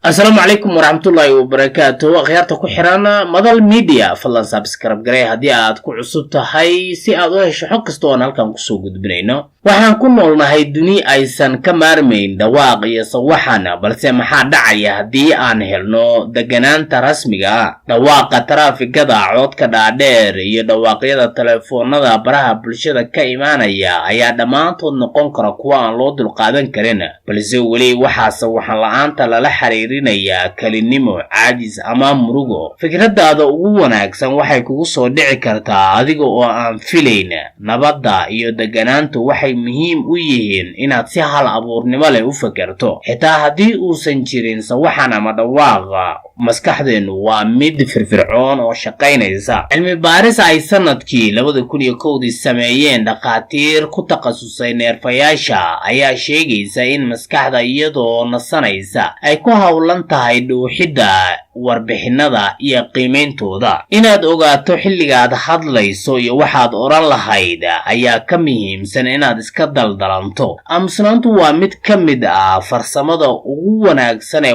السلام عليكم ورحمة الله وبركاته. أخيارتا ku xiran madal media fadlan subscribe garee haddii aad ku cusub tahay si aad u hesho xog kasta oo aan halkan kusoo gudbinayno. Waxaan ku noolnahay duni aysan ka maarmayn dhawaaq iyo sawaxan, balse maxaa dhacaya haddii aan helno deganaanta rasmiga ah? Dhawaaqa taraafikada, codka dhaadheer iyo dhawaaqyada telefoonada baraha bulshada ka imaanaya ayaa dhammaantood noqon kara kuwa aan loo dulqaadan karin, balse weli waxaas waxaan la'aanta lala xiriirinayaa kalinimo, caajis ama murugo. Fikradaada ugu wanaagsan waxay kugu soo dhici kartaa adiga oo aan filayn. Nabadda iyo deganaantu waxay muhiim u yihiin inaad si hal abuurnimo leh u fakarto, xitaa haddii uusan jirin sawaxan ama dhawaaqa. Maskaxdeenu waa mid firfircoon oo shaqaynaysa. Cilmi baaris ay sanadkii 2001 sameeyeen dhaqaatiir ku takhasusay neerfayaasha ayaa sheegaysa in maskaxda iyadoo nasanaysa ay ku hawlan tahay dhuuxidda warbixinada iyo qiimeyntooda. Inaad ogaato xilligaad hadlayso iyo waxaad oran lahayd ayaa ka muhiimsan inaad iska daldalanto. Aamusnaantu waa mid ka mid ah farsamada ugu wanaagsan ee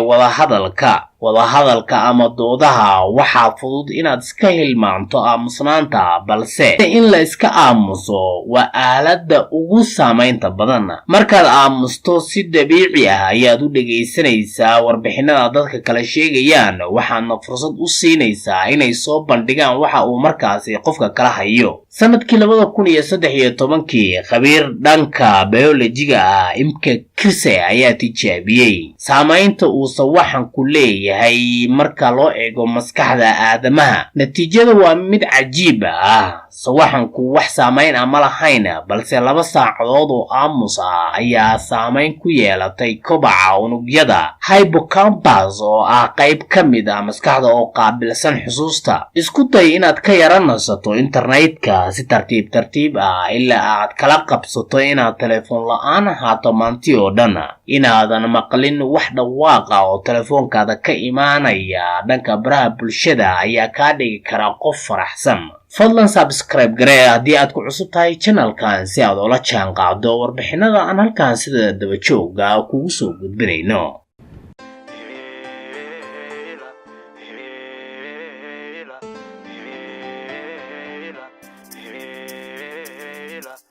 wadahadalka ama doodaha. waxaa fudud inaad iska hilmaanto aamusnaanta, balse in la iska aamuso waa aaladda ugu saamaynta badan. markaad aamusto si dabiici ah ayaad u dhegaysanaysaa warbixinada dadka kale sheegayaan, waxaadna fursad u siinaysaa inay soo bandhigaan waxa uu markaasi qofka kala hayo. sanadkii 2013 khabiir dhanka biolojiga ah Imke Kirse ayaa tijaabiyey saamaynta uu sawaxanku leeyahay marka loo eego maskaxda aadamaha. natiijada waa mid cajiib ah. sawaxanku wax saamayn ama lahayn, balse 2 saacadood oo aamus ah ayaa saamayn ku yeelatay kobaca unugyada hippocampus oo ah qayb ka mid ah maskaxda oo qaabilsan xusuusta. isku day inaad ka yaranasato internetka si tartiib ah ilaa aad kala qabsato inaad telefoon la'aan ahaato maantii oo dhan. inaadan maqlin wax dhawaaqa oo telefoonkaada ka imaanaya dhanka baraha bulshada ayaa kaa dhigi kara qof faraxsan. fadlan subscribe garee haddii aad ku cusub tahay channelkan si aad ula jaan qaado warbixinada aan halkan sida daba jooga kugu soo gudbinayno.